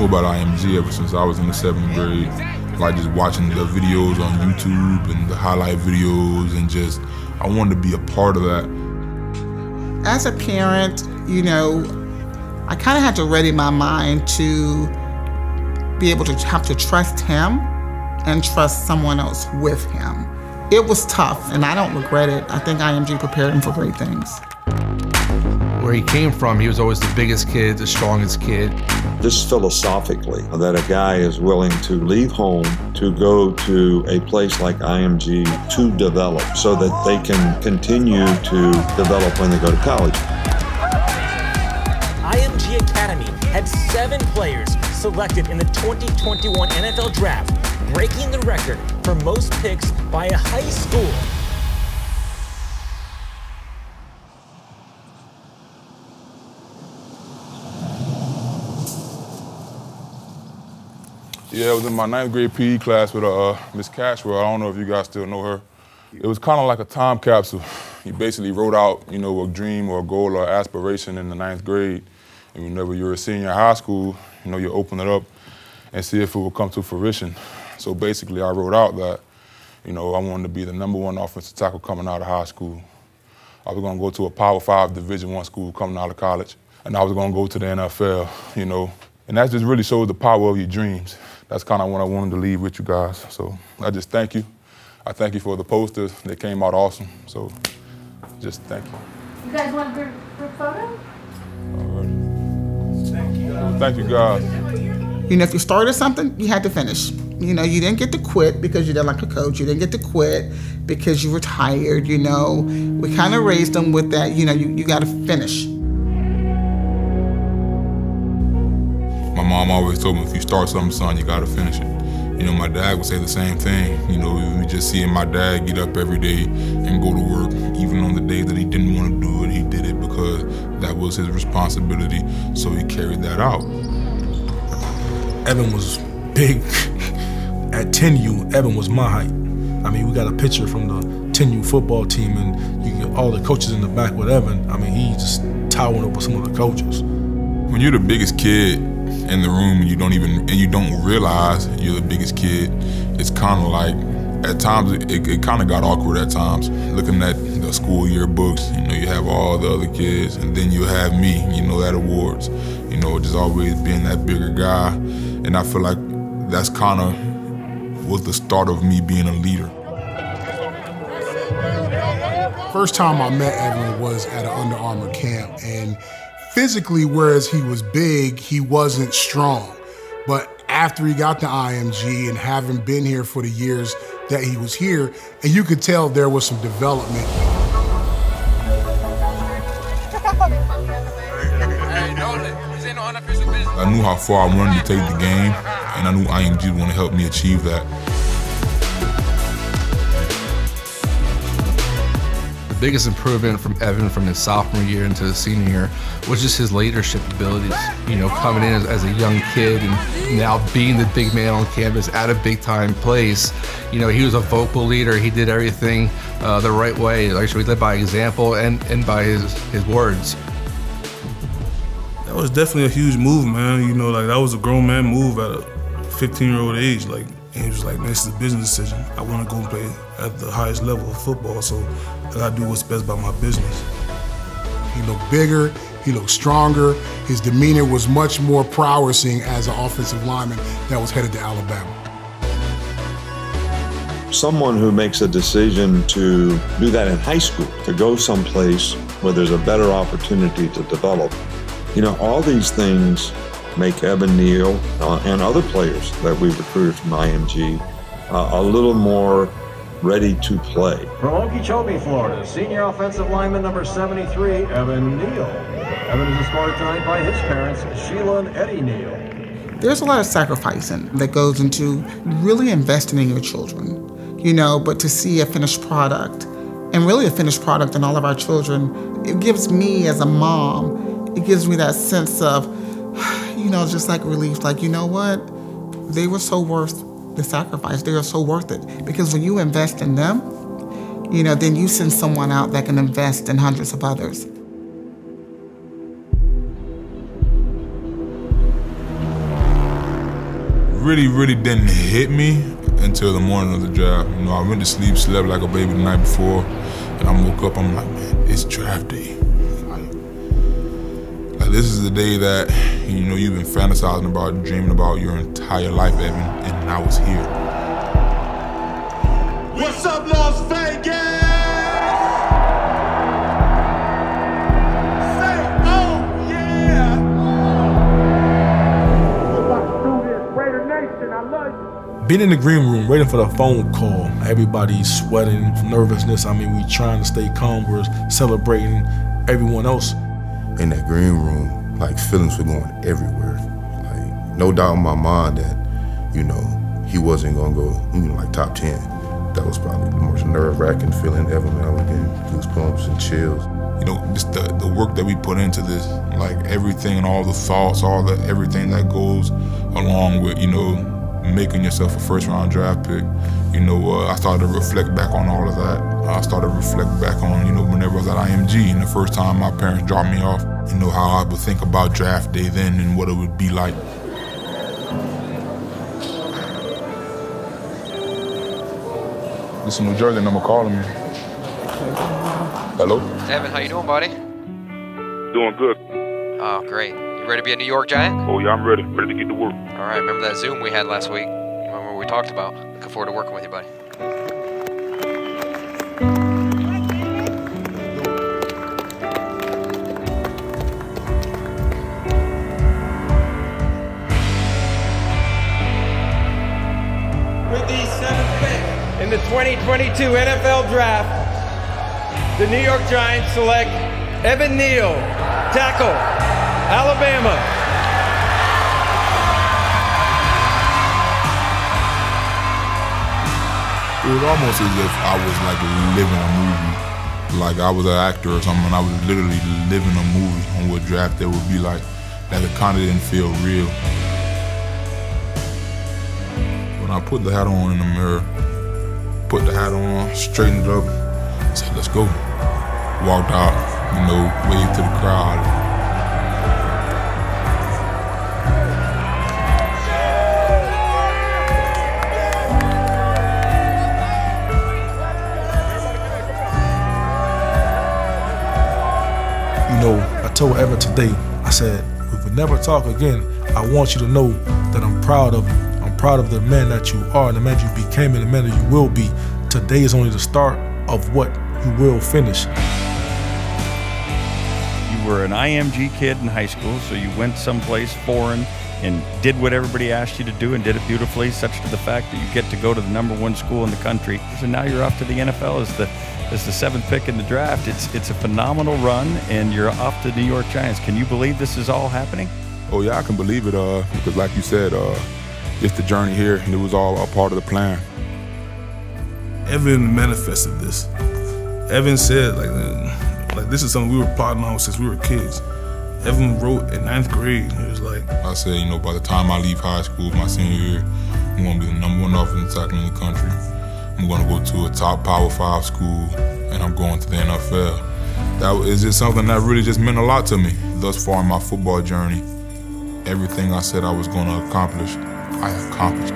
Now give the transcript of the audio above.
knew about IMG ever since I was in the 7th grade. Like just watching the videos on YouTube and the highlight videos, and just, I wanted to be a part of that. As a parent, you know, I kind of had to ready my mind to be able to have to trust him and trust someone else with him. It was tough, and I don't regret it. I think IMG prepared him for great things. Where he came from, he was always the biggest kid, the strongest kid. Just philosophically, that a guy is willing to leave home to go to a place like IMG to develop so that they can continue to develop when they go to college. IMG Academy had 7 players selected in the 2021 NFL Draft, breaking the record for most picks by a high school. Yeah, I was in my 9th grade PE class with Miss Cashwell. I don't know if you guys still know her. It was kind of like a time capsule. You basically wrote out, you know, a dream or a goal or aspiration in the 9th grade. And whenever you're a senior in high school, you know, you open it up and see if it will come to fruition. So basically, I wrote out that, you know, I wanted to be the #1 offensive tackle coming out of high school. I was going to go to a Power 5 Division I school coming out of college. And I was going to go to the NFL, you know. And that just really shows the power of your dreams. That's kind of what I wanted to leave with you guys. So I just thank you. I thank you for the posters. They came out awesome. So just thank you. You guys want a group photo? All right. Thank you. Thank you, guys. You know, if you started something, you had to finish. You know, you didn't get to quit because you didn't like a coach. You didn't get to quit because you were tired, you know. We kind of raised them with that, you know, you got to finish. My mom always told me, if you start something, son, you gotta finish it. You know, my dad would say the same thing. You know, we just seeing my dad get up every day and go to work, even on the day that he didn't want to do it, he did it because that was his responsibility, so he carried that out. Evan was big. At 10U, Evan was my height. I mean, we got a picture from the 10U football team, and you get all the coaches in the back with Evan. I mean, he just towered over some of the coaches. When you're the biggest kid in the room and you don't realize you're the biggest kid, it's kind of like, at times it kind of got awkward at times. Looking at the school yearbooks, you know, you have all the other kids, and then you have me, you know, at awards. You know, just always being that bigger guy. And I feel like that's kind of was the start of me being a leader. First time I met Evan was at an Under Armour camp, and physically, whereas he was big, he wasn't strong. But after he got to IMG and having been here for the years that he was here, and you could tell there was some development. I knew how far I wanted to take the game, and I knew IMG would want to help me achieve that. The biggest improvement from Evan from his sophomore year into his senior year was just his leadership abilities. You know, coming in as a young kid and now being the big man on campus at a big time place. You know, he was a vocal leader. He did everything the right way. Actually, he led by example and by his words. That was definitely a huge move, man. You know, like that was a grown man move at a 15-year-old age. Like, and he was like, man, this is a business decision. I want to go and play at the highest level of football, so I gotta do what's best by my business. He looked bigger, he looked stronger. His demeanor was much more prowessing as an offensive lineman that was headed to Alabama. Someone who makes a decision to do that in high school, to go someplace where there's a better opportunity to develop. You know, all these things make Evan Neal and other players that we've recruited from IMG a little more ready to play. From Okeechobee, Florida, senior offensive lineman number 73, Evan Neal. Evan is escorted tonight by his parents, Sheila and Eddie Neal. There's a lot of sacrificing that goes into really investing in your children, you know, but to see a finished product, and really a finished product in all of our children, it gives me as a mom, it gives me that sense of, you know, just like relief, like, you know what? They were so worth the sacrifice. They are so worth it. Because when you invest in them, you know, then you send someone out that can invest in hundreds of others. really, really didn't hit me until the morning of the draft. You know, I went to sleep, slept like a baby the night before, and I woke up, I'm like, man, it's draft day. Like this is the day that, you know, you've been fantasizing about, dreaming about your entire life, Evan, and now it's here. What's up, Las Vegas? Being in the green room, waiting for the phone call, everybody's sweating from nervousness. I mean, we trying to stay calm, we're celebrating everyone else. In that green room, like feelings were going everywhere. Like no doubt in my mind that, you know, he wasn't gonna go, you know, like top 10. That was probably the most nerve-wracking feeling ever, man. I was getting goosebumps and chills. You know, just the work that we put into this, like everything and all the thoughts, everything that goes along with, you know, making yourself a first-round draft pick. You know, I started to reflect back on all of that. I started to reflect back on, you know, whenever I was at IMG and the first time my parents dropped me off, you know, how I would think about draft day then and what it would be like. This is New Jersey number calling me. Hello? Evan, how you doing, buddy? Doing good. Oh, great. You ready to be a New York Giant? Oh, yeah, I'm ready. Ready to get to work. All right, remember that Zoom we had last week? Remember what we talked about? Looking forward to working with you, buddy. With the 7th pick in the 2022 NFL Draft, the New York Giants select Evan Neal, tackle, Alabama. It was almost as if I was like living a movie, like I was an actor or something. I was literally living a movie on what draft day would be like. That it kind of didn't feel real. When I put the hat on in the mirror, put the hat on, straightened it up, said, let's go. Walked out, you know, waved to the crowd. You know, I told Evan today, I said, if we never talk again, I want you to know that I'm proud of you. I'm proud of the man that you are, and the man you became, and the man that you will be. Today is only the start of what you will finish. You were an IMG kid in high school, so you went someplace foreign and did what everybody asked you to do and did it beautifully, such to the fact that you get to go to the #1 school in the country. So now you're off to the NFL as the 7th pick in the draft. It's a phenomenal run, and you're off to the New York Giants. Can you believe this is all happening? Oh yeah, I can believe it, because like you said, it's the journey here, and it was all a part of the plan. Evan manifested this. Evan said, like this is something we were plotting on since we were kids. Evan wrote in 9th grade. It was like, I said, you know, by the time I leave high school, my senior year, I'm going to be the #1 offensive tackle in the country. I'm going to go to a top Power 5 school, and I'm going to the NFL. That is just something that really just meant a lot to me. Thus far in my football journey, everything I said I was going to accomplish, I accomplished.